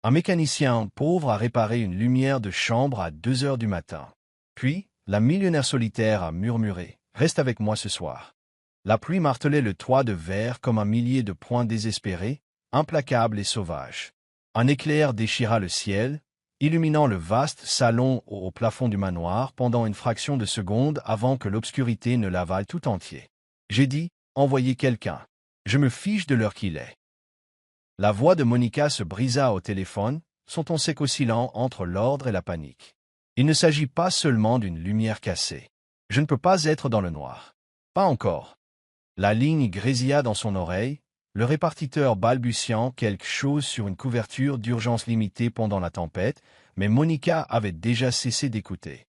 Un mécanicien pauvre a réparé une lumière de chambre à 2 heures du matin. Puis, la millionnaire solitaire a murmuré « Reste avec moi ce soir ». La pluie martelait le toit de verre comme un millier de poings désespérés, implacables et sauvages. Un éclair déchira le ciel, illuminant le vaste salon au plafond du manoir pendant une fraction de seconde avant que l'obscurité ne l'avale tout entier. J'ai dit « Envoyez quelqu'un. Je me fiche de l'heure qu'il est ». La voix de Monica se brisa au téléphone, son ton sec oscillant entre l'ordre et la panique. Il ne s'agit pas seulement d'une lumière cassée. Je ne peux pas être dans le noir. Pas encore. La ligne grésilla dans son oreille, le répartiteur balbutiant quelque chose sur une couverture d'urgence limitée pendant la tempête, mais Monica avait déjà cessé d'écouter.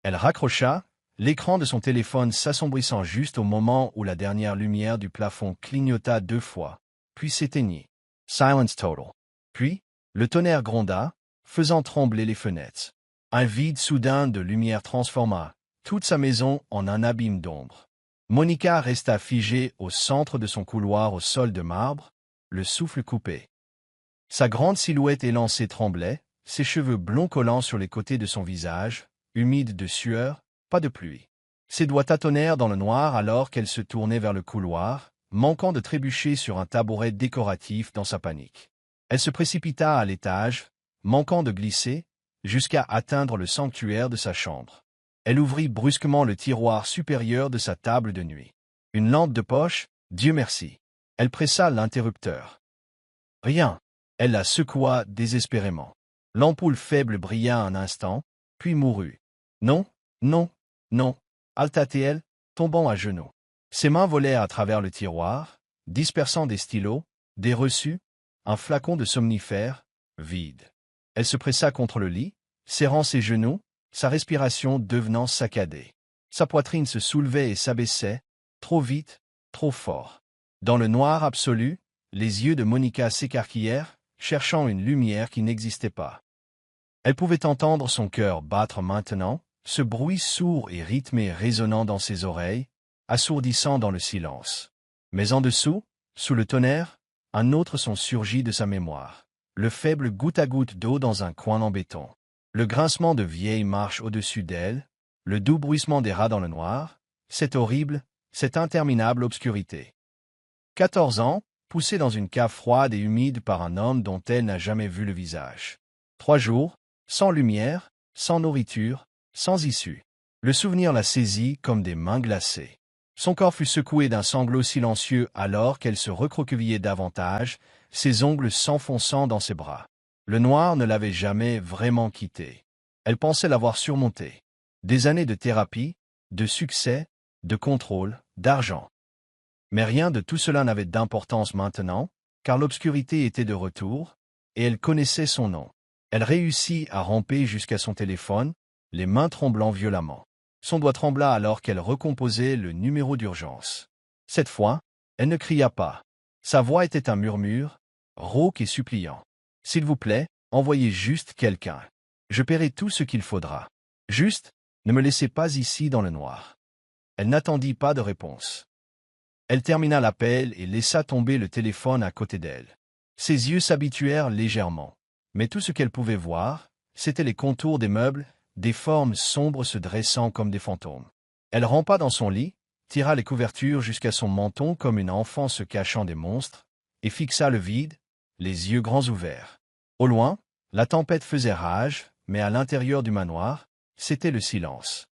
Elle raccrocha, l'écran de son téléphone s'assombrissant juste au moment où la dernière lumière du plafond clignota 2 fois, puis s'éteignit. Silence total. Puis, le tonnerre gronda, faisant trembler les fenêtres. Un vide soudain de lumière transforma toute sa maison en un abîme d'ombre. Monica resta figée au centre de son couloir au sol de marbre, le souffle coupé. Sa grande silhouette élancée tremblait, ses cheveux blonds collant sur les côtés de son visage, humide de sueur, pas de pluie. Ses doigts tâtonnèrent dans le noir alors qu'elle se tournait vers le couloir, manquant de trébucher sur un tabouret décoratif dans sa panique. Elle se précipita à l'étage, manquant de glisser, jusqu'à atteindre le sanctuaire de sa chambre. Elle ouvrit brusquement le tiroir supérieur de sa table de nuit. Une lampe de poche, Dieu merci. Elle pressa l'interrupteur. Rien. Elle la secoua désespérément. L'ampoule faible brilla un instant, puis mourut. Non, non, non, halta-t-elle, tombant à genoux. Ses mains volèrent à travers le tiroir, dispersant des stylos, des reçus, un flacon de somnifère, vide. Elle se pressa contre le lit, serrant ses genoux, sa respiration devenant saccadée. Sa poitrine se soulevait et s'abaissait, trop vite, trop fort. Dans le noir absolu, les yeux de Monica s'écarquillèrent, cherchant une lumière qui n'existait pas. Elle pouvait entendre son cœur battre maintenant, ce bruit sourd et rythmé résonnant dans ses oreilles, assourdissant dans le silence. Mais en dessous, sous le tonnerre, un autre son surgit de sa mémoire. Le faible goutte à goutte d'eau dans un coin en béton. Le grincement de vieilles marches au-dessus d'elle, le doux bruissement des rats dans le noir, cette horrible, cette interminable obscurité. 14 ans, poussée dans une cave froide et humide par un homme dont elle n'a jamais vu le visage. 3 jours, sans lumière, sans nourriture, sans issue. Le souvenir la saisit comme des mains glacées. Son corps fut secoué d'un sanglot silencieux alors qu'elle se recroquevillait davantage, ses ongles s'enfonçant dans ses bras. Le noir ne l'avait jamais vraiment quittée. Elle pensait l'avoir surmonté. Des années de thérapie, de succès, de contrôle, d'argent. Mais rien de tout cela n'avait d'importance maintenant, car l'obscurité était de retour, et elle connaissait son nom. Elle réussit à ramper jusqu'à son téléphone, les mains tremblant violemment. Son doigt trembla alors qu'elle recomposait le numéro d'urgence. Cette fois, elle ne cria pas. Sa voix était un murmure, rauque et suppliant. « S'il vous plaît, envoyez juste quelqu'un. Je paierai tout ce qu'il faudra. Juste, ne me laissez pas ici dans le noir. » Elle n'attendit pas de réponse. Elle termina l'appel et laissa tomber le téléphone à côté d'elle. Ses yeux s'habituèrent légèrement. Mais tout ce qu'elle pouvait voir, c'étaient les contours des meubles, des formes sombres se dressant comme des fantômes. Elle rampa dans son lit, tira les couvertures jusqu'à son menton comme une enfant se cachant des monstres, et fixa le vide, les yeux grands ouverts. Au loin, la tempête faisait rage, mais à l'intérieur du manoir, c'était le silence.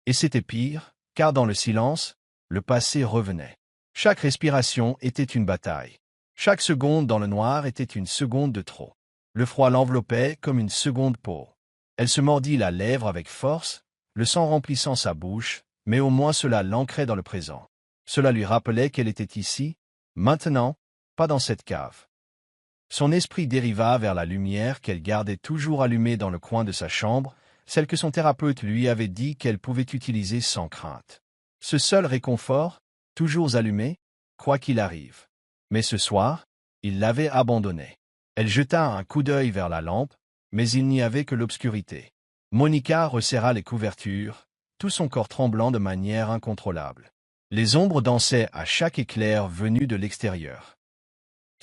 Et c'était pire, car dans le silence, le passé revenait. Chaque respiration était une bataille. Chaque seconde dans le noir était une seconde de trop. Le froid l'enveloppait comme une seconde peau. Elle se mordit la lèvre avec force, le sang remplissant sa bouche, mais au moins cela l'ancrait dans le présent. Cela lui rappelait qu'elle était ici, maintenant, pas dans cette cave. Son esprit dériva vers la lumière qu'elle gardait toujours allumée dans le coin de sa chambre, celle que son thérapeute lui avait dit qu'elle pouvait utiliser sans crainte. Ce seul réconfort, toujours allumé, quoi qu'il arrive. Mais ce soir, il l'avait abandonnée. Elle jeta un coup d'œil vers la lampe, mais il n'y avait que l'obscurité. Monica resserra les couvertures, tout son corps tremblant de manière incontrôlable. Les ombres dansaient à chaque éclair venu de l'extérieur.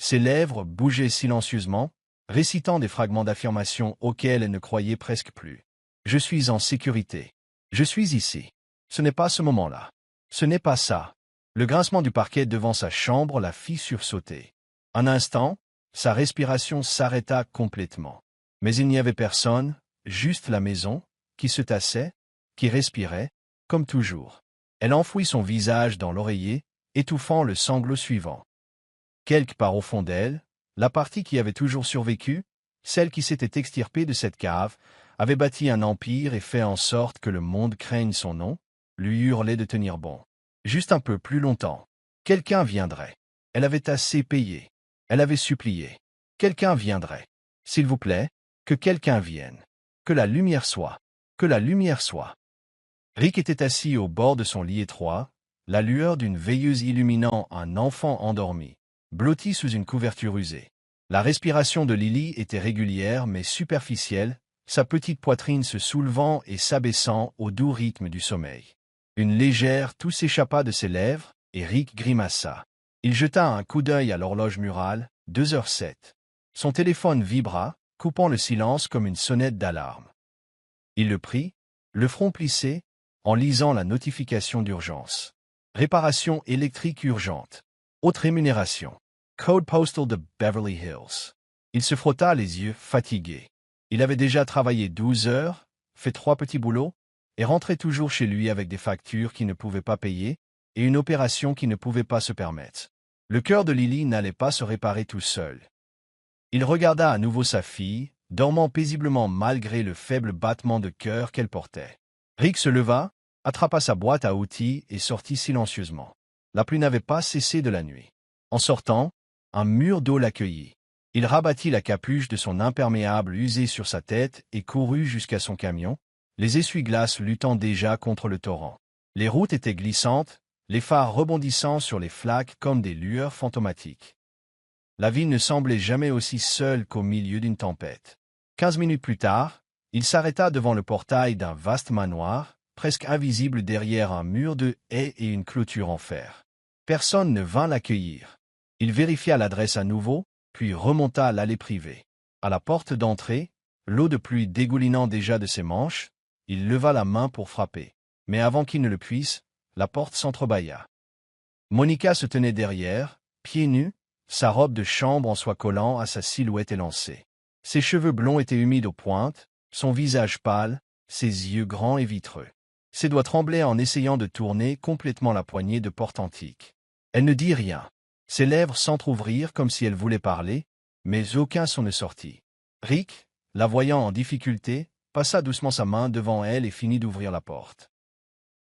Ses lèvres bougeaient silencieusement, récitant des fragments d'affirmation auxquels elle ne croyait presque plus. « Je suis en sécurité. Je suis ici. Ce n'est pas ce moment-là. Ce n'est pas ça. » Le grincement du parquet devant sa chambre la fit sursauter. Un instant, sa respiration s'arrêta complètement. Mais il n'y avait personne, juste la maison, qui se tassait, qui respirait, comme toujours. Elle enfouit son visage dans l'oreiller, étouffant le sanglot suivant. Quelque part au fond d'elle, la partie qui avait toujours survécu, celle qui s'était extirpée de cette cave, avait bâti un empire et fait en sorte que le monde craigne son nom, lui hurlait de tenir bon. Juste un peu plus longtemps. Quelqu'un viendrait. Elle avait assez payé. Elle avait supplié. Quelqu'un viendrait. S'il vous plaît, que quelqu'un vienne. Que la lumière soit. Que la lumière soit. Rick était assis au bord de son lit étroit, la lueur d'une veilleuse illuminant un enfant endormi, blotti sous une couverture usée. La respiration de Lily était régulière mais superficielle, sa petite poitrine se soulevant et s'abaissant au doux rythme du sommeil. Une légère toux s'échappa de ses lèvres, et Rick grimaça. Il jeta un coup d'œil à l'horloge murale, 2h07. Son téléphone vibra, coupant le silence comme une sonnette d'alarme. Il le prit, le front plissé, en lisant la notification d'urgence. Réparation électrique urgente. Haute rémunération. Code postal de Beverly Hills. Il se frotta les yeux, fatigué. Il avait déjà travaillé 12 heures, fait 3 petits boulots, et rentrait toujours chez lui avec des factures qu'il ne pouvait pas payer et une opération qu'il ne pouvait pas se permettre. Le cœur de Lily n'allait pas se réparer tout seul. Il regarda à nouveau sa fille, dormant paisiblement malgré le faible battement de cœur qu'elle portait. Rick se leva, attrapa sa boîte à outils et sortit silencieusement. La pluie n'avait pas cessé de la nuit. En sortant, un mur d'eau l'accueillit. Il rabattit la capuche de son imperméable usé sur sa tête et courut jusqu'à son camion, les essuie-glaces luttant déjà contre le torrent. Les routes étaient glissantes, les phares rebondissant sur les flaques comme des lueurs fantomatiques. La ville ne semblait jamais aussi seule qu'au milieu d'une tempête. 15 minutes plus tard, il s'arrêta devant le portail d'un vaste manoir, presque invisible derrière un mur de haies et une clôture en fer. Personne ne vint l'accueillir. Il vérifia l'adresse à nouveau, puis remonta l'allée privée. À la porte d'entrée, l'eau de pluie dégoulinant déjà de ses manches, il leva la main pour frapper. Mais avant qu'il ne le puisse, la porte s'entrebâilla. Monica se tenait derrière, pieds nus, sa robe de chambre en soie collant à sa silhouette élancée. Ses cheveux blonds étaient humides aux pointes, son visage pâle, ses yeux grands et vitreux. Ses doigts tremblaient en essayant de tourner complètement la poignée de porte antique. Elle ne dit rien. Ses lèvres s'entr'ouvrirent comme si elle voulait parler, mais aucun son ne sortit. Rick, la voyant en difficulté, passa doucement sa main devant elle et finit d'ouvrir la porte.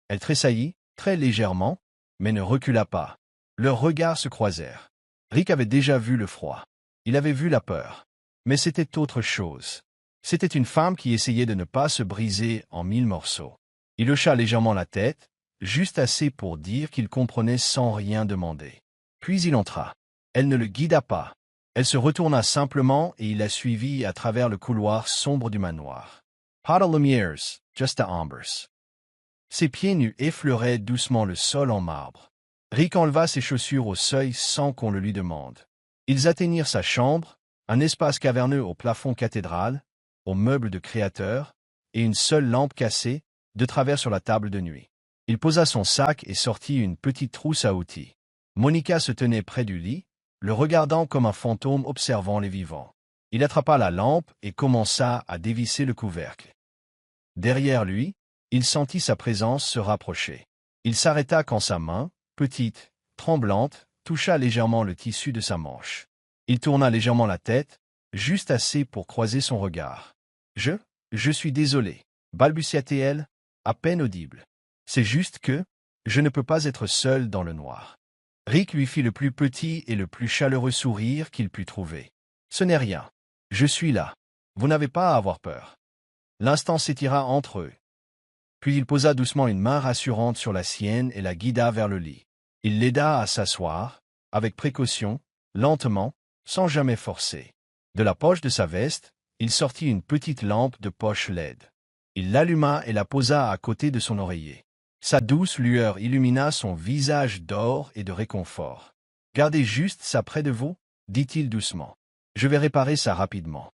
Elle tressaillit, très légèrement, mais ne recula pas. Leurs regards se croisèrent. Rick avait déjà vu le froid. Il avait vu la peur. Mais c'était autre chose. C'était une femme qui essayait de ne pas se briser en 1000 morceaux. Il hocha légèrement la tête, juste assez pour dire qu'il comprenait sans rien demander. Puis il entra. Elle ne le guida pas. Elle se retourna simplement et il la suivit à travers le couloir sombre du manoir. Pas de lumières, just the embers. Ses pieds nus effleuraient doucement le sol en marbre. Rick enleva ses chaussures au seuil sans qu'on le lui demande. Ils atteignirent sa chambre, un espace caverneux au plafond cathédral, aux meubles de créateur, et une seule lampe cassée, de travers sur la table de nuit. Il posa son sac et sortit une petite trousse à outils. Monica se tenait près du lit, le regardant comme un fantôme observant les vivants. Il attrapa la lampe et commença à dévisser le couvercle. Derrière lui, il sentit sa présence se rapprocher. Il s'arrêta quand sa main, petite, tremblante, toucha légèrement le tissu de sa manche. Il tourna légèrement la tête, juste assez pour croiser son regard. Je suis désolé, balbutia-t-elle, à peine audible. C'est juste que, je ne peux pas être seul dans le noir. Rick lui fit le plus petit et le plus chaleureux sourire qu'il put trouver. Ce n'est rien. Je suis là. Vous n'avez pas à avoir peur. L'instant s'étira entre eux. Puis il posa doucement une main rassurante sur la sienne et la guida vers le lit. Il l'aida à s'asseoir, avec précaution, lentement, sans jamais forcer. De la poche de sa veste, il sortit une petite lampe de poche LED. Il l'alluma et la posa à côté de son oreiller. Sa douce lueur illumina son visage d'or et de réconfort. « Gardez juste ça près de vous, dit-il doucement. Je vais réparer ça rapidement.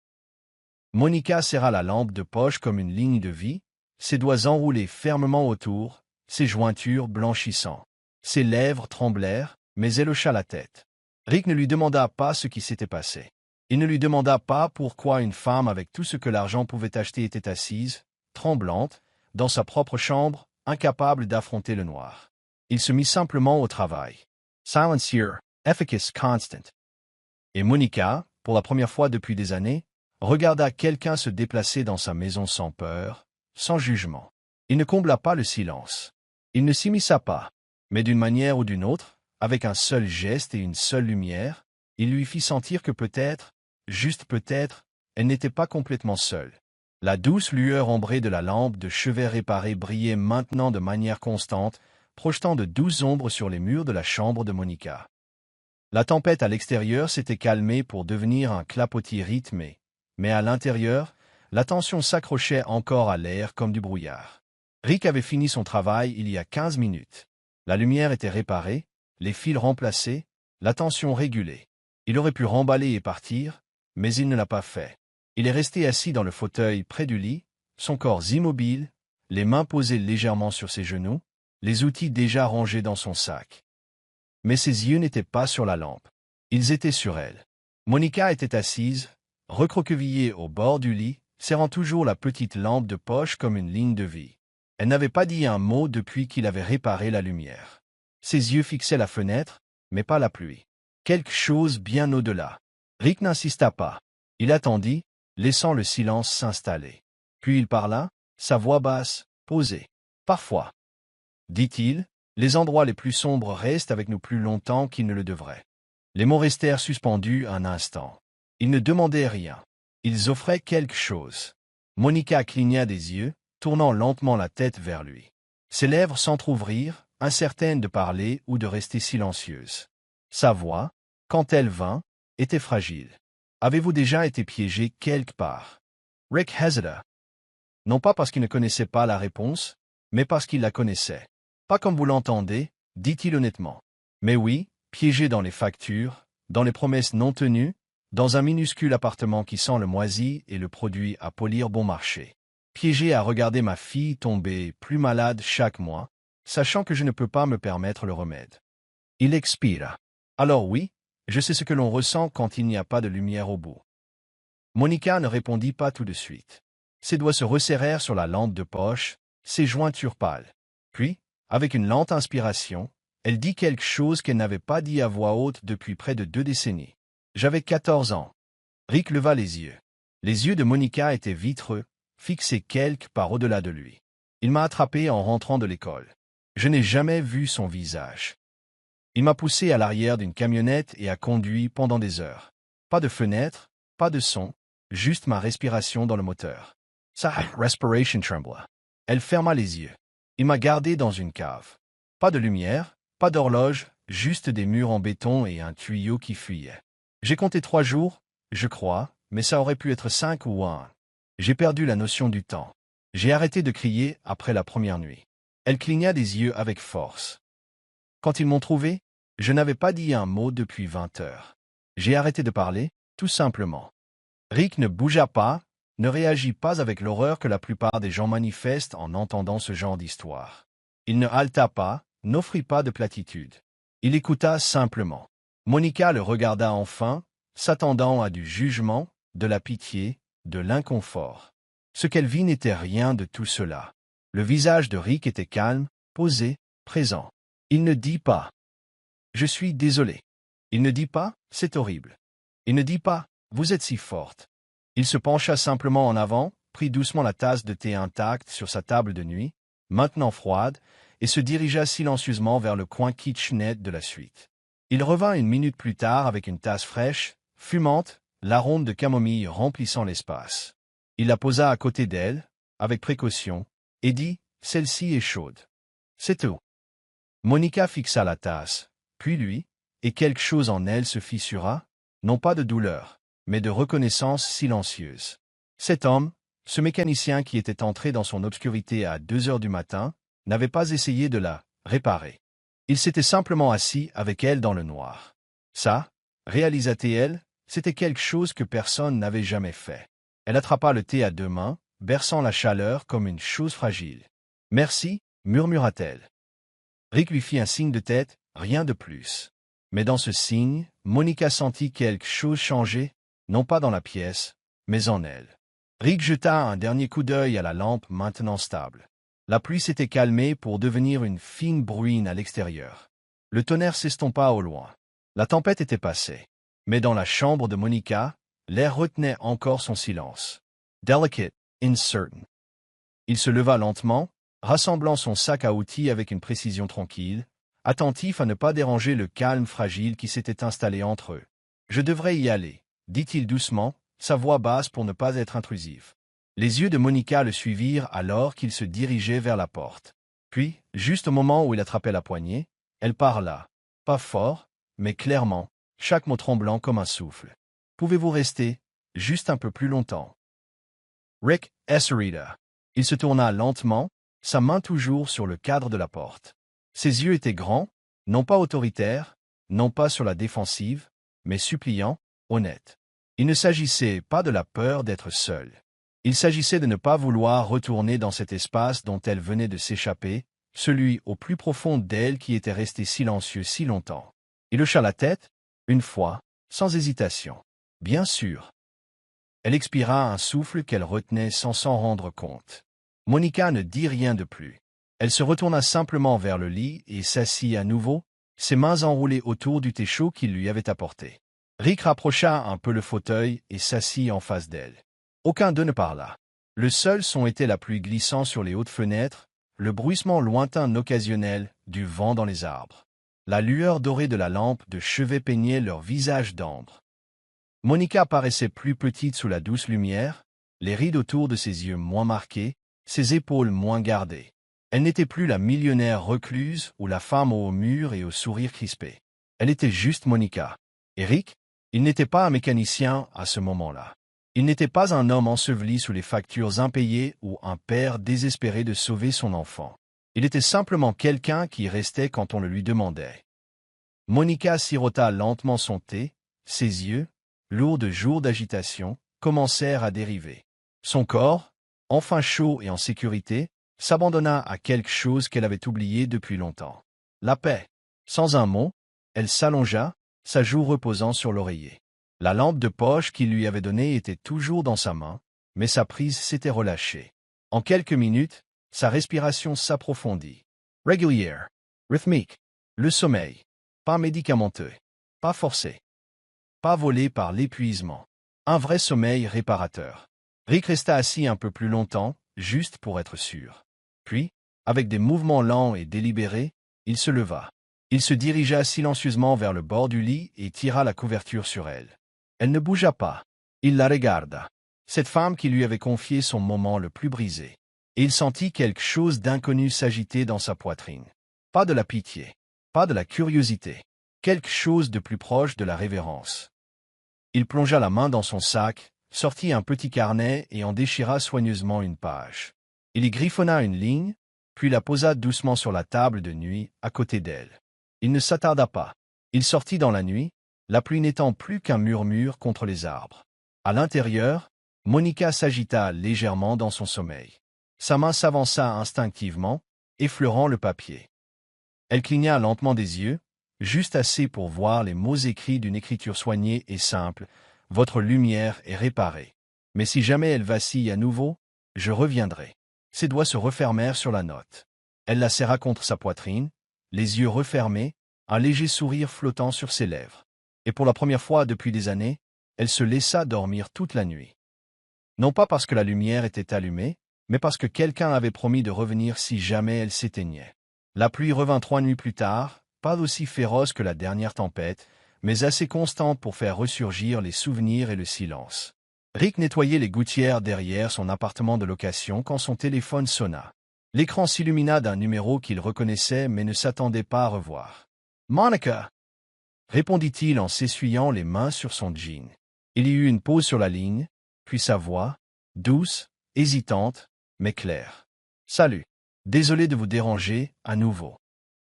Monica serra la lampe de poche comme une ligne de vie, ses doigts enroulés fermement autour, ses jointures blanchissant. Ses lèvres tremblèrent, mais elle hocha la tête. Rick ne lui demanda pas ce qui s'était passé. Il ne lui demanda pas pourquoi une femme avec tout ce que l'argent pouvait acheter était assise, tremblante, dans sa propre chambre, incapable d'affronter le noir. Il se mit simplement au travail. Silencieux, efficace, constant. Et Monica, pour la première fois depuis des années, regarda quelqu'un se déplacer dans sa maison sans peur, sans jugement. Il ne combla pas le silence. Il ne s'immisça pas, mais d'une manière ou d'une autre, avec un seul geste et une seule lumière, il lui fit sentir que peut-être, juste peut-être, elle n'était pas complètement seule. La douce lueur ambrée de la lampe de chevet réparée brillait maintenant de manière constante, projetant de douces ombres sur les murs de la chambre de Monica. La tempête à l'extérieur s'était calmée pour devenir un clapotis rythmé, mais à l'intérieur, la tension s'accrochait encore à l'air comme du brouillard. Rick avait fini son travail il y a 15 minutes. La lumière était réparée, les fils remplacés, la tension régulée. Il aurait pu remballer et partir, mais il ne l'a pas fait. Il est resté assis dans le fauteuil près du lit, son corps immobile, les mains posées légèrement sur ses genoux, les outils déjà rangés dans son sac. Mais ses yeux n'étaient pas sur la lampe. Ils étaient sur elle. Monica était assise, recroquevillée au bord du lit, serrant toujours la petite lampe de poche comme une ligne de vie. Elle n'avait pas dit un mot depuis qu'il avait réparé la lumière. Ses yeux fixaient la fenêtre, mais pas la pluie. Quelque chose bien au-delà. Rick n'insista pas. Il attendit, laissant le silence s'installer. Puis il parla, sa voix basse, posée. Parfois, dit-il, les endroits les plus sombres restent avec nous plus longtemps qu'ils ne le devraient. Les mots restèrent suspendus un instant. Ils ne demandaient rien. Ils offraient quelque chose. Monica cligna des yeux, tournant lentement la tête vers lui. Ses lèvres s'entr'ouvrirent, incertaines de parler ou de rester silencieuses. Sa voix, quand elle vint, était fragile. Avez-vous déjà été piégé quelque part? Rick hésita. Non pas parce qu'il ne connaissait pas la réponse, mais parce qu'il la connaissait. Pas comme vous l'entendez, dit-il honnêtement. Mais oui, piégé dans les factures, dans les promesses non tenues, dans un minuscule appartement qui sent le moisi et le produit à polir bon marché. Piégé à regarder ma fille tomber plus malade chaque mois, sachant que je ne peux pas me permettre le remède. Il expira. Alors oui, je sais ce que l'on ressent quand il n'y a pas de lumière au bout. Monica ne répondit pas tout de suite. Ses doigts se resserrèrent sur la lampe de poche, ses jointures pâles. Puis, avec une lente inspiration, elle dit quelque chose qu'elle n'avait pas dit à voix haute depuis près de 2 décennies. J'avais 14 ans. Rick leva les yeux. Les yeux de Monica étaient vitreux, fixés quelque part au-delà de lui. Il m'a attrapé en rentrant de l'école. Je n'ai jamais vu son visage. Il m'a poussé à l'arrière d'une camionnette et a conduit pendant des heures. Pas de fenêtre, pas de son, juste ma respiration dans le moteur. Sa respiration trembla. Elle ferma les yeux. Il m'a gardé dans une cave. Pas de lumière, pas d'horloge, juste des murs en béton et un tuyau qui fuyait. J'ai compté 3 jours, je crois, mais ça aurait pu être 5 ou 1. J'ai perdu la notion du temps. J'ai arrêté de crier après la première nuit. Elle cligna des yeux avec force. Quand ils m'ont trouvé, je n'avais pas dit un mot depuis 20 heures. J'ai arrêté de parler, tout simplement. Rick ne bougea pas, ne réagit pas avec l'horreur que la plupart des gens manifestent en entendant ce genre d'histoire. Il ne haleta pas, n'offrit pas de platitude. Il écouta simplement. Monica le regarda enfin, s'attendant à du jugement, de la pitié, de l'inconfort. Ce qu'elle vit n'était rien de tout cela. Le visage de Rick était calme, posé, présent. Il ne dit pas « Je suis désolé ». Il ne dit pas « C'est horrible ». Il ne dit pas « Vous êtes si forte ». Il se pencha simplement en avant, prit doucement la tasse de thé intacte sur sa table de nuit, maintenant froide, et se dirigea silencieusement vers le coin kitchenette de la suite. Il revint 1 minute plus tard avec une tasse fraîche, fumante, l'arôme de camomille remplissant l'espace. Il la posa à côté d'elle, avec précaution, et dit « Celle-ci est chaude ». C'est tout. Monica fixa la tasse, puis lui, et quelque chose en elle se fissura, non pas de douleur, mais de reconnaissance silencieuse. Cet homme, ce mécanicien qui était entré dans son obscurité à 2 heures du matin, n'avait pas essayé de la réparer. Il s'était simplement assis avec elle dans le noir. Ça, réalisa-t-elle, C'était quelque chose que personne n'avait jamais fait. Elle attrapa le thé à deux mains, berçant la chaleur comme une chose fragile. « Merci, murmura-t-elle. Rick lui fit un signe de tête, rien de plus. Mais dans ce signe, Monica sentit quelque chose changer, non pas dans la pièce, mais en elle. Rick jeta un dernier coup d'œil à la lampe maintenant stable. La pluie s'était calmée pour devenir une fine bruine à l'extérieur. Le tonnerre s'estompa au loin. La tempête était passée. Mais dans la chambre de Monica, l'air retenait encore son silence. Delicate, uncertain. Il se leva lentement, rassemblant son sac à outils avec une précision tranquille, attentif à ne pas déranger le calme fragile qui s'était installé entre eux. « Je devrais y aller », dit-il doucement, sa voix basse pour ne pas être intrusive. Les yeux de Monica le suivirent alors qu'il se dirigeait vers la porte. Puis, juste au moment où il attrapait la poignée, elle parla. Pas fort, mais clairement, chaque mot tremblant comme un souffle. « Pouvez-vous rester, juste un peu plus longtemps ?» Rick Esserita. Il se tourna lentement, sa main toujours sur le cadre de la porte. Ses yeux étaient grands, non pas autoritaires, non pas sur la défensive, mais suppliants, honnêtes. Il ne s'agissait pas de la peur d'être seul. Il s'agissait de ne pas vouloir retourner dans cet espace dont elle venait de s'échapper, celui au plus profond d'elle qui était resté silencieux si longtemps. Il hocha la tête, une fois, sans hésitation. Bien sûr. Elle expira un souffle qu'elle retenait sans s'en rendre compte. Monica ne dit rien de plus. Elle se retourna simplement vers le lit et s'assit à nouveau, ses mains enroulées autour du thé chaud qu'il lui avait apporté. Rick rapprocha un peu le fauteuil et s'assit en face d'elle. Aucun d'eux ne parla. Le seul son était la pluie glissant sur les hautes fenêtres, le bruissement lointain occasionnel du vent dans les arbres. La lueur dorée de la lampe de chevet peignait leur visage d'ambre. Monica paraissait plus petite sous la douce lumière, les rides autour de ses yeux moins marquées, ses épaules moins gardées. Elle n'était plus la millionnaire recluse ou la femme au mur et au sourire crispé. Elle était juste Monica. Eric, il n'était pas un mécanicien à ce moment-là. Il n'était pas un homme enseveli sous les factures impayées ou un père désespéré de sauver son enfant. Il était simplement quelqu'un qui restait quand on le lui demandait. Monica sirota lentement son thé, ses yeux, lourds de jours d'agitation, commencèrent à dériver. Son corps, enfin chaud et en sécurité, s'abandonna à quelque chose qu'elle avait oublié depuis longtemps. La paix. Sans un mot, elle s'allongea, sa joue reposant sur l'oreiller. La lampe de poche qu'il lui avait donnée était toujours dans sa main, mais sa prise s'était relâchée. En quelques minutes, sa respiration s'approfondit. Régulière, rythmique, le sommeil, pas médicamenteux, pas forcé, pas volé par l'épuisement. Un vrai sommeil réparateur. Rick resta assis un peu plus longtemps, juste pour être sûr. Puis, avec des mouvements lents et délibérés, il se leva. Il se dirigea silencieusement vers le bord du lit et tira la couverture sur elle. Elle ne bougea pas. Il la regarda. Cette femme qui lui avait confié son moment le plus brisé. Et il sentit quelque chose d'inconnu s'agiter dans sa poitrine. Pas de la pitié, pas de la curiosité. Quelque chose de plus proche de la révérence. Il plongea la main dans son sac, sortit un petit carnet et en déchira soigneusement une page. Il y griffonna une ligne, puis la posa doucement sur la table de nuit, à côté d'elle. Il ne s'attarda pas. Il sortit dans la nuit, la pluie n'étant plus qu'un murmure contre les arbres. À l'intérieur, Monica s'agita légèrement dans son sommeil. Sa main s'avança instinctivement, effleurant le papier. Elle cligna lentement des yeux, juste assez pour voir les mots écrits d'une écriture soignée et simple. « Votre lumière est réparée. Mais si jamais elle vacille à nouveau, je reviendrai. » Ses doigts se refermèrent sur la note. Elle la serra contre sa poitrine, les yeux refermés, un léger sourire flottant sur ses lèvres. Et pour la première fois depuis des années, elle se laissa dormir toute la nuit. Non pas parce que la lumière était allumée, mais parce que quelqu'un avait promis de revenir si jamais elle s'éteignait. La pluie revint 3 nuits plus tard, pas aussi féroce que la dernière tempête, mais assez constante pour faire ressurgir les souvenirs et le silence. Rick nettoyait les gouttières derrière son appartement de location quand son téléphone sonna. L'écran s'illumina d'un numéro qu'il reconnaissait mais ne s'attendait pas à revoir. « Monica !» répondit-il en s'essuyant les mains sur son jean. Il y eut une pause sur la ligne, puis sa voix, douce, hésitante, mais claire. « Salut. Désolé de vous déranger, à nouveau. »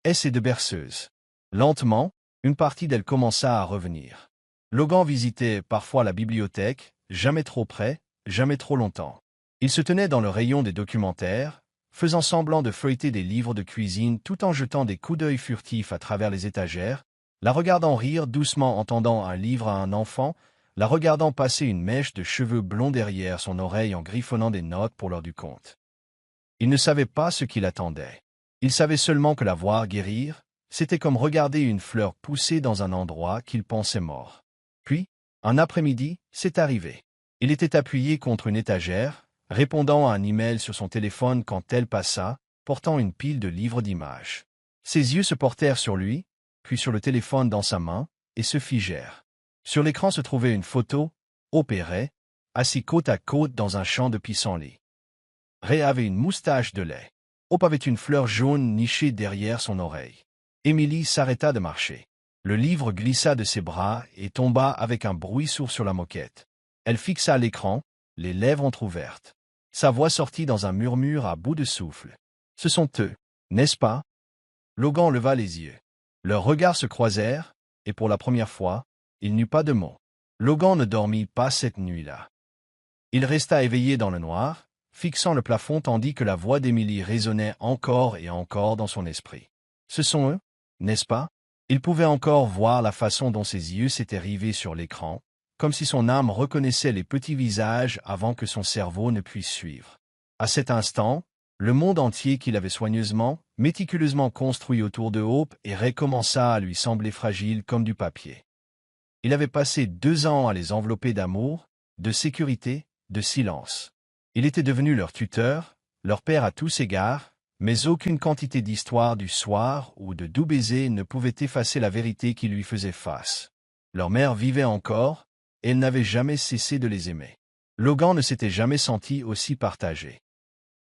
Et de berceuse. Lentement, une partie d'elle commença à revenir. Logan visitait parfois la bibliothèque, jamais trop près, jamais trop longtemps. Il se tenait dans le rayon des documentaires, faisant semblant de feuilleter des livres de cuisine tout en jetant des coups d'œil furtifs à travers les étagères, la regardant rire doucement en tendant un livre à un enfant, la regardant passer une mèche de cheveux blonds derrière son oreille en griffonnant des notes pour l'heure du compte. Il ne savait pas ce qu'il attendait. Il savait seulement que la voir guérir, c'était comme regarder une fleur pousser dans un endroit qu'il pensait mort. Puis, un après-midi, c'est arrivé. Il était appuyé contre une étagère, répondant à un email sur son téléphone quand elle passa, portant une pile de livres d'images. Ses yeux se portèrent sur lui, puis sur le téléphone dans sa main, et se figèrent. Sur l'écran se trouvait une photo, opérée, assis côte à côte dans un champ de pissenlit. Ray avait une moustache de lait. Hope avait une fleur jaune nichée derrière son oreille. Emily s'arrêta de marcher. Le livre glissa de ses bras et tomba avec un bruit sourd sur la moquette. Elle fixa l'écran, les lèvres entr'ouvertes. Sa voix sortit dans un murmure à bout de souffle. « Ce sont eux, n'est-ce pas ?» Logan leva les yeux. Leurs regards se croisèrent, et pour la première fois, il n'eut pas de mots. Logan ne dormit pas cette nuit-là. Il resta éveillé dans le noir, fixant le plafond tandis que la voix d'Emily résonnait encore et encore dans son esprit. Ce sont eux, n'est-ce pas? Il pouvait encore voir la façon dont ses yeux s'étaient rivés sur l'écran, comme si son âme reconnaissait les petits visages avant que son cerveau ne puisse suivre. À cet instant, le monde entier qu'il avait soigneusement, méticuleusement construit autour de Hope et recommença à lui sembler fragile comme du papier. Il avait passé 2 ans à les envelopper d'amour, de sécurité, de silence. Il était devenu leur tuteur, leur père à tous égards, mais aucune quantité d'histoires du soir ou de doux baisers ne pouvait effacer la vérité qui lui faisait face. Leur mère vivait encore, et elle n'avait jamais cessé de les aimer. Logan ne s'était jamais senti aussi partagé.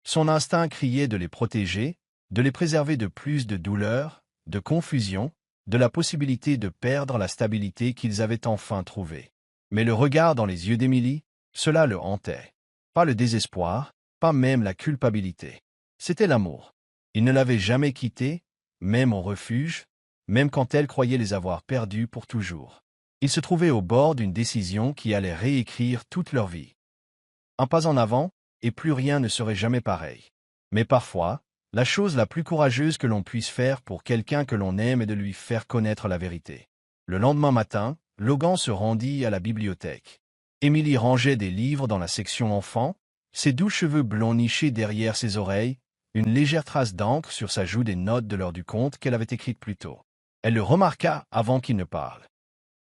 Son instinct criait de les protéger, de les préserver de plus de douleur, de confusion, de la possibilité de perdre la stabilité qu'ils avaient enfin trouvée. Mais le regard dans les yeux d'Emily, cela le hantait. Pas le désespoir, pas même la culpabilité. C'était l'amour. Il ne l'avait jamais quittée, même au refuge, même quand elle croyait les avoir perdus pour toujours. Ils se trouvaient au bord d'une décision qui allait réécrire toute leur vie. Un pas en avant, et plus rien ne serait jamais pareil. Mais parfois, la chose la plus courageuse que l'on puisse faire pour quelqu'un que l'on aime est de lui faire connaître la vérité. Le lendemain matin, Logan se rendit à la bibliothèque. Emily rangeait des livres dans la section enfants, ses doux cheveux blonds nichés derrière ses oreilles, une légère trace d'encre sur sa joue des notes de l'heure du compte qu'elle avait écrites plus tôt. Elle le remarqua avant qu'il ne parle.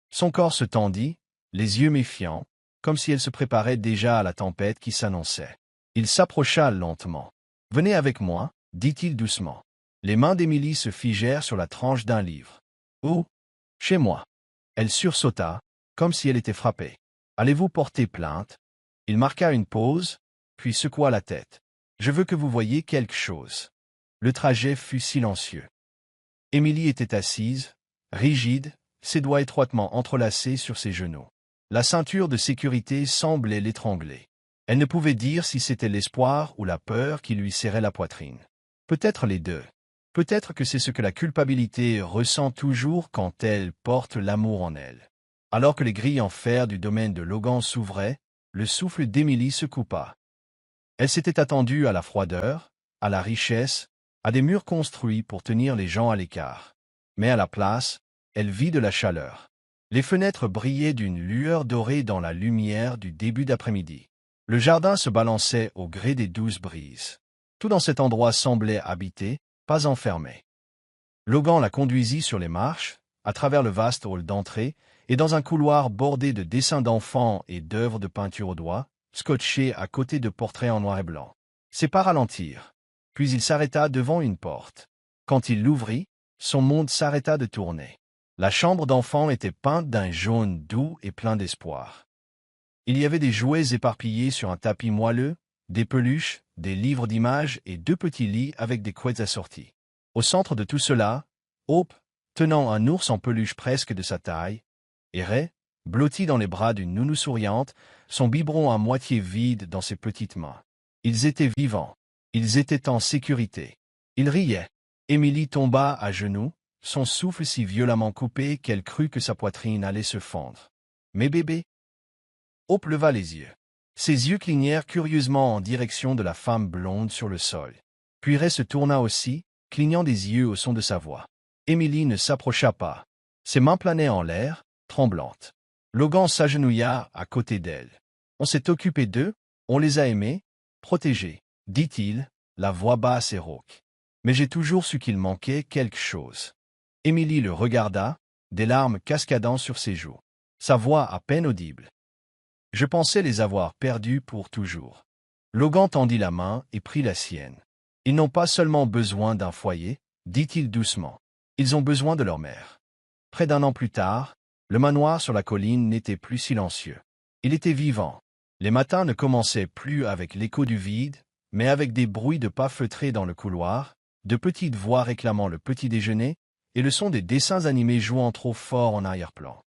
Son corps se tendit, les yeux méfiants, comme si elle se préparait déjà à la tempête qui s'annonçait. Il s'approcha lentement. « Venez avec moi », dit-il doucement. Les mains d'Emily se figèrent sur la tranche d'un livre. « Où ? » ?»« Chez moi. » Elle sursauta, comme si elle était frappée. « Allez-vous porter plainte ?» Il marqua une pause, puis secoua la tête. « Je veux que vous voyiez quelque chose. » Le trajet fut silencieux. Emily était assise, rigide, ses doigts étroitement entrelacés sur ses genoux. La ceinture de sécurité semblait l'étrangler. Elle ne pouvait dire si c'était l'espoir ou la peur qui lui serrait la poitrine. Peut-être les deux. Peut-être que c'est ce que la culpabilité ressent toujours quand elle porte l'amour en elle. Alors que les grilles en fer du domaine de Logan s'ouvraient, le souffle d'Emily se coupa. Elle s'était attendue à la froideur, à la richesse, à des murs construits pour tenir les gens à l'écart. Mais à la place, elle vit de la chaleur. Les fenêtres brillaient d'une lueur dorée dans la lumière du début d'après-midi. Le jardin se balançait au gré des douces brises. Tout dans cet endroit semblait habité, pas enfermé. Logan la conduisit sur les marches, à travers le vaste hall d'entrée, et dans un couloir bordé de dessins d'enfants et d'œuvres de peinture au doigt, scotchés à côté de portraits en noir et blanc. Ses pas ralentirent. Puis il s'arrêta devant une porte. Quand il l'ouvrit, son monde s'arrêta de tourner. La chambre d'enfant était peinte d'un jaune doux et plein d'espoir. Il y avait des jouets éparpillés sur un tapis moelleux, des peluches, des livres d'images et 2 petits lits avec des couettes assorties. Au centre de tout cela, Hope, tenant un ours en peluche presque de sa taille, errait, blotti dans les bras d'une nounou souriante, son biberon à moitié vide dans ses petites mains. Ils étaient vivants. Ils étaient en sécurité. Ils riaient. Emily tomba à genoux, son souffle si violemment coupé qu'elle crut que sa poitrine allait se fendre. Mes bébés. Hope leva les yeux. Ses yeux clignèrent curieusement en direction de la femme blonde sur le sol. Puis Ray se tourna aussi, clignant des yeux au son de sa voix. Emily ne s'approcha pas. Ses mains planaient en l'air, tremblantes. Logan s'agenouilla à côté d'elle. On s'est occupé d'eux, on les a aimés, protégés, dit-il, la voix basse et rauque. Mais j'ai toujours su qu'il manquait quelque chose. Emily le regarda, des larmes cascadant sur ses joues. Sa voix à peine audible. Je pensais les avoir perdus pour toujours. Logan tendit la main et prit la sienne. Ils n'ont pas seulement besoin d'un foyer, dit-il doucement. Ils ont besoin de leur mère. Près d'un an plus tard, le manoir sur la colline n'était plus silencieux. Il était vivant. Les matins ne commençaient plus avec l'écho du vide, mais avec des bruits de pas feutrés dans le couloir, de petites voix réclamant le petit déjeuner, et le son des dessins animés jouant trop fort en arrière-plan.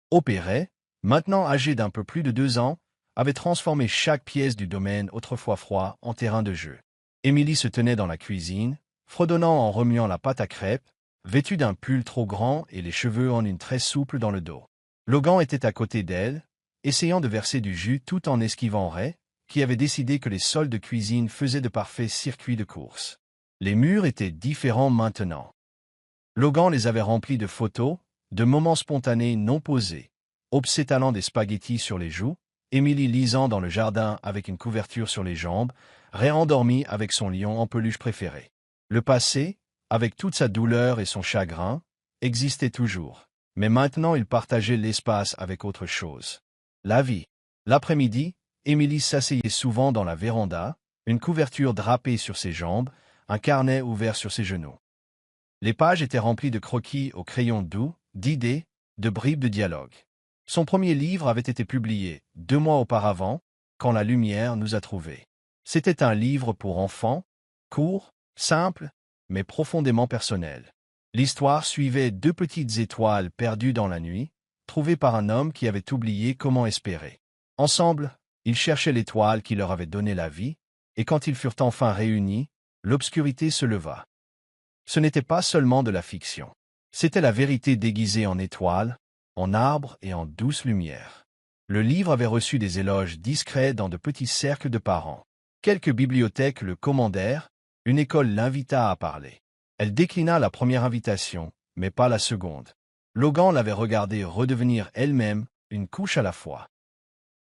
Opéré, maintenant âgé d'un peu plus de 2 ans, avait transformé chaque pièce du domaine autrefois froid en terrain de jeu. Émilie se tenait dans la cuisine, fredonnant en remuant la pâte à crêpes, vêtue d'un pull trop grand et les cheveux en une tresse souple dans le dos. Logan était à côté d'elle, essayant de verser du jus tout en esquivant Ray, qui avait décidé que les sols de cuisine faisaient de parfaits circuits de course. Les murs étaient différents maintenant. Logan les avait remplis de photos, de moments spontanés non posés, Hope s'étalant des spaghettis sur les joues, Emily lisant dans le jardin avec une couverture sur les jambes, Ray endormi avec son lion en peluche préféré. Le passé, avec toute sa douleur et son chagrin, existait toujours, mais maintenant il partageait l'espace avec autre chose. La vie. L'après-midi, Emily s'asseyait souvent dans la véranda, une couverture drapée sur ses jambes, un carnet ouvert sur ses genoux. Les pages étaient remplies de croquis au crayon doux, d'idées, de bribes de dialogue. Son premier livre avait été publié 2 mois auparavant, quand la lumière nous a trouvés. C'était un livre pour enfants, court, simple, mais profondément personnel. L'histoire suivait 2 petites étoiles perdues dans la nuit, trouvées par un homme qui avait oublié comment espérer. Ensemble, ils cherchaient l'étoile qui leur avait donné la vie, et quand ils furent enfin réunis, l'obscurité se leva. Ce n'était pas seulement de la fiction. C'était la vérité déguisée en étoiles, en arbres et en douce lumière. Le livre avait reçu des éloges discrets dans de petits cercles de parents. Quelques bibliothèques le commandèrent, une école l'invita à parler. Elle déclina la première invitation, mais pas la seconde. Logan l'avait regardée redevenir elle-même, une couche à la fois.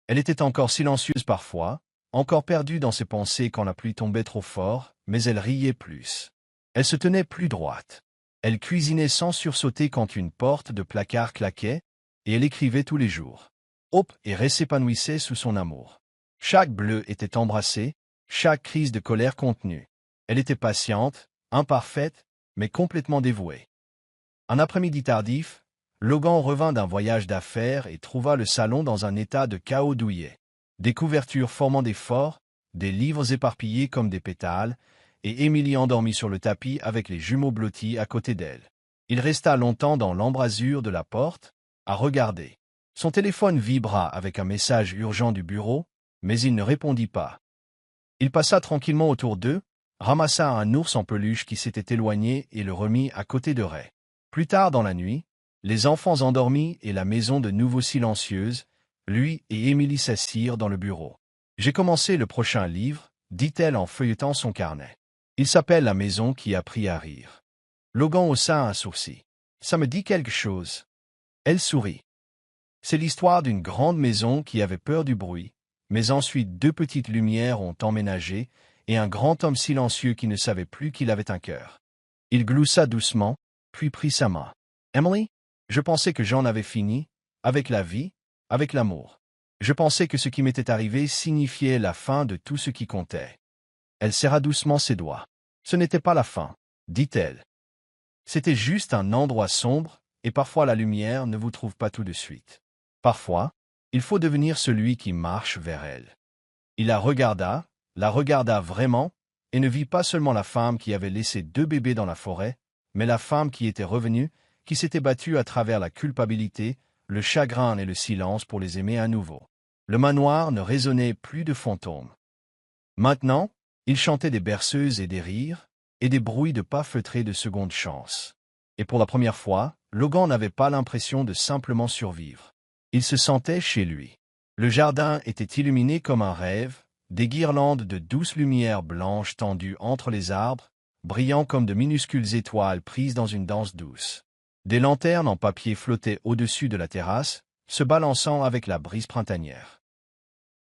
Elle était encore silencieuse parfois, encore perdue dans ses pensées quand la pluie tombait trop fort, mais elle riait plus. Elle se tenait plus droite. Elle cuisinait sans sursauter quand une porte de placard claquait, et elle écrivait tous les jours. Hope et Ray s'épanouissaient sous son amour. Chaque bleu était embrassé, chaque crise de colère contenue. Elle était patiente, imparfaite, mais complètement dévouée. Un après-midi tardif, Logan revint d'un voyage d'affaires et trouva le salon dans un état de chaos douillet. Des couvertures formant des forts, des livres éparpillés comme des pétales, et Emily endormie sur le tapis avec les jumeaux blottis à côté d'elle. Il resta longtemps dans l'embrasure de la porte, à regarder. Son téléphone vibra avec un message urgent du bureau, mais il ne répondit pas. Il passa tranquillement autour d'eux, ramassa un ours en peluche qui s'était éloigné et le remit à côté de Ray. Plus tard dans la nuit, les enfants endormis et la maison de nouveau silencieuse, lui et Emily s'assirent dans le bureau. « J'ai commencé le prochain livre, » dit-elle en feuilletant son carnet. Il s'appelle La maison qui apprit à rire. Logan haussa un sourcil. Ça me dit quelque chose. Elle sourit. C'est l'histoire d'une grande maison qui avait peur du bruit, mais ensuite 2 petites lumières ont emménagé et un grand homme silencieux qui ne savait plus qu'il avait un cœur. Il gloussa doucement, puis prit sa main. Emily, je pensais que j'en avais fini, avec la vie, avec l'amour. Je pensais que ce qui m'était arrivé signifiait la fin de tout ce qui comptait. Elle serra doucement ses doigts. Ce n'était pas la fin, dit-elle. C'était juste un endroit sombre, et parfois la lumière ne vous trouve pas tout de suite. Parfois, il faut devenir celui qui marche vers elle. Il la regarda vraiment, et ne vit pas seulement la femme qui avait laissé 2 bébés dans la forêt, mais la femme qui était revenue, qui s'était battue à travers la culpabilité, le chagrin et le silence pour les aimer à nouveau. Le manoir ne résonnait plus de fantômes. Maintenant, il chantait des berceuses et des rires, et des bruits de pas feutrés de seconde chance. Et pour la première fois, Logan n'avait pas l'impression de simplement survivre. Il se sentait chez lui. Le jardin était illuminé comme un rêve, des guirlandes de douces lumières blanches tendues entre les arbres, brillant comme de minuscules étoiles prises dans une danse douce. Des lanternes en papier flottaient au-dessus de la terrasse, se balançant avec la brise printanière.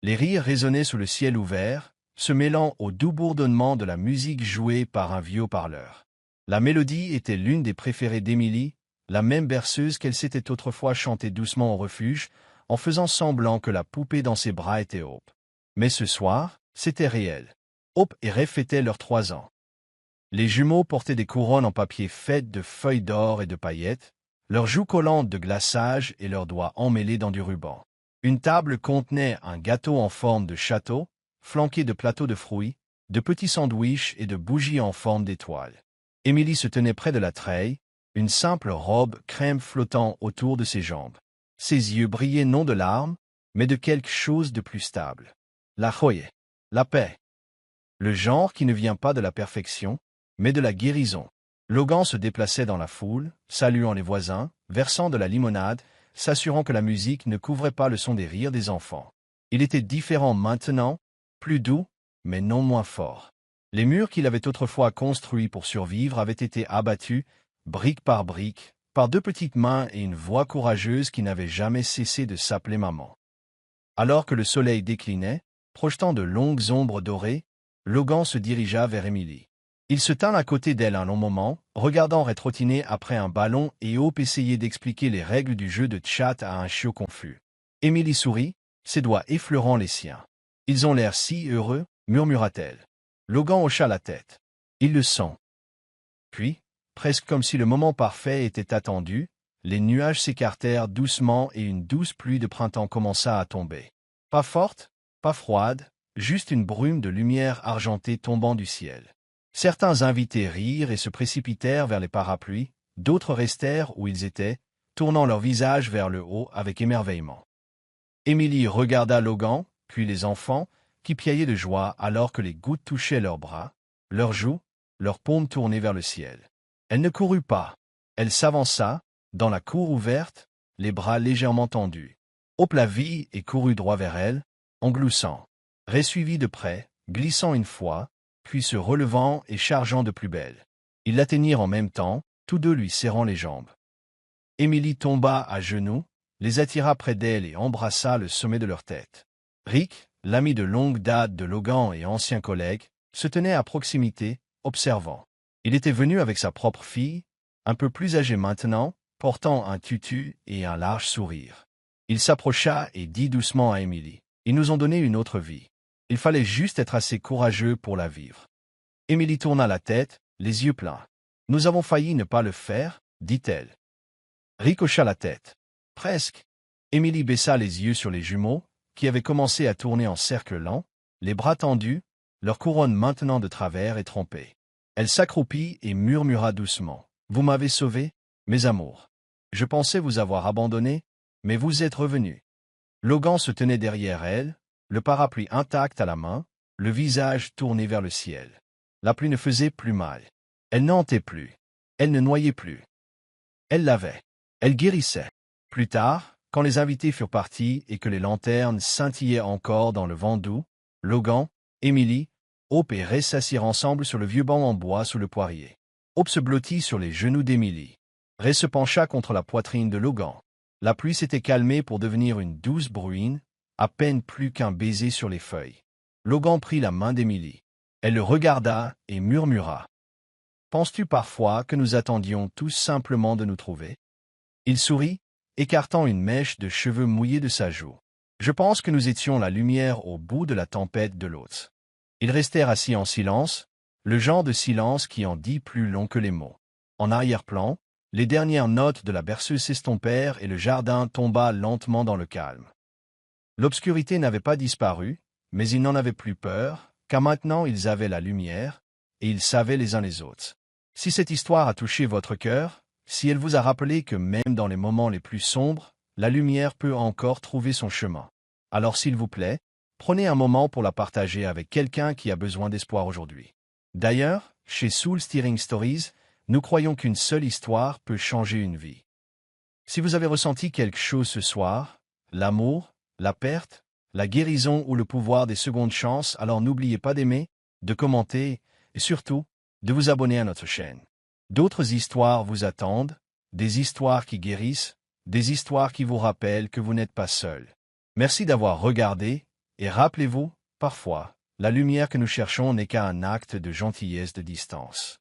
Les rires résonnaient sous le ciel ouvert, se mêlant au doux bourdonnement de la musique jouée par un vieux parleur. La mélodie était l'une des préférées d'Émilie, la même berceuse qu'elle s'était autrefois chantée doucement au refuge, en faisant semblant que la poupée dans ses bras était Hope. Mais ce soir, c'était réel. Hope et Ray fêtaient leurs 3 ans. Les jumeaux portaient des couronnes en papier faites de feuilles d'or et de paillettes, leurs joues collantes de glaçage et leurs doigts emmêlés dans du ruban. Une table contenait un gâteau en forme de château, flanqué de plateaux de fruits, de petits sandwichs et de bougies en forme d'étoiles. Émilie se tenait près de la treille, une simple robe crème flottant autour de ses jambes. Ses yeux brillaient non de larmes, mais de quelque chose de plus stable. La joie, la paix. Le genre qui ne vient pas de la perfection, mais de la guérison. Logan se déplaçait dans la foule, saluant les voisins, versant de la limonade, s'assurant que la musique ne couvrait pas le son des rires des enfants. Il était différent maintenant, plus doux, mais non moins fort. Les murs qu'il avait autrefois construits pour survivre avaient été abattus, brique par brique, par 2 petites mains et une voix courageuse qui n'avait jamais cessé de s'appeler maman. Alors que le soleil déclinait, projetant de longues ombres dorées, Logan se dirigea vers Émilie. Il se tint à côté d'elle un long moment, regardant Ray trottiner après un ballon et Hope essayer d'expliquer les règles du jeu de tchat à un chiot confus. Émilie sourit, ses doigts effleurant les siens. « Ils ont l'air si heureux », murmura-t-elle. Logan hocha la tête. « Ils le sont. » Puis, presque comme si le moment parfait était attendu, les nuages s'écartèrent doucement et une douce pluie de printemps commença à tomber. Pas forte, pas froide, juste une brume de lumière argentée tombant du ciel. Certains invités rirent et se précipitèrent vers les parapluies, d'autres restèrent où ils étaient, tournant leur visage vers le haut avec émerveillement. Émilie regarda Logan, puis les enfants, qui piaillaient de joie alors que les gouttes touchaient leurs bras, leurs joues, leurs paumes tournées vers le ciel. Elle ne courut pas. Elle s'avança, dans la cour ouverte, les bras légèrement tendus. Hope la vit et courut droit vers elle, en gloussant. Ray suivit de près, glissant une fois, puis se relevant et chargeant de plus belle. Ils l'atteignirent en même temps, tous deux lui serrant les jambes. Émilie tomba à genoux, les attira près d'elle et embrassa le sommet de leur tête. Rick, l'ami de longue date de Logan et ancien collègue, se tenait à proximité, observant. Il était venu avec sa propre fille, un peu plus âgée maintenant, portant un tutu et un large sourire. Il s'approcha et dit doucement à Émilie, « Ils nous ont donné une autre vie. Il fallait juste être assez courageux pour la vivre. » Émilie tourna la tête, les yeux pleins. « Nous avons failli ne pas le faire, dit-elle. » Rick hocha la tête. « Presque. » Émilie baissa les yeux sur les jumeaux, qui avaient commencé à tourner en cercle lent, les bras tendus, leur couronne maintenant de travers et trompée. Elle s'accroupit et murmura doucement. « Vous m'avez sauvé, mes amours. Je pensais vous avoir abandonné, mais vous êtes revenus. » Logan se tenait derrière elle, le parapluie intact à la main, le visage tourné vers le ciel. La pluie ne faisait plus mal. Elle n'hantait plus. Elle ne noyait plus. Elle lavait. Elle guérissait. Plus tard, quand les invités furent partis et que les lanternes scintillaient encore dans le vent doux, Logan, Émilie, Hope et Ray s'assirent ensemble sur le vieux banc en bois sous le poirier. Hope se blottit sur les genoux d'Émilie. Ray se pencha contre la poitrine de Logan. La pluie s'était calmée pour devenir une douce bruine, à peine plus qu'un baiser sur les feuilles. Logan prit la main d'Émilie. Elle le regarda et murmura. « Penses-tu parfois que nous attendions tous simplement de nous trouver ?» Il sourit, écartant une mèche de cheveux mouillés de sa joue. « Je pense que nous étions la lumière au bout de la tempête de l'autre. » Ils restèrent assis en silence, le genre de silence qui en dit plus long que les mots. En arrière-plan, les dernières notes de la berceuse s'estompèrent et le jardin tomba lentement dans le calme. L'obscurité n'avait pas disparu, mais ils n'en avaient plus peur, car maintenant ils avaient la lumière, et ils savaient les uns les autres. Si cette histoire a touché votre cœur, si elle vous a rappelé que même dans les moments les plus sombres, la lumière peut encore trouver son chemin, alors s'il vous plaît, prenez un moment pour la partager avec quelqu'un qui a besoin d'espoir aujourd'hui. D'ailleurs, chez Soul Steering Stories, nous croyons qu'une seule histoire peut changer une vie. Si vous avez ressenti quelque chose ce soir, l'amour, la perte, la guérison ou le pouvoir des secondes chances, alors n'oubliez pas d'aimer, de commenter et surtout, de vous abonner à notre chaîne. D'autres histoires vous attendent, des histoires qui guérissent, des histoires qui vous rappellent que vous n'êtes pas seul. Merci d'avoir regardé et rappelez-vous, parfois, la lumière que nous cherchons n'est qu'un acte de gentillesse de distance.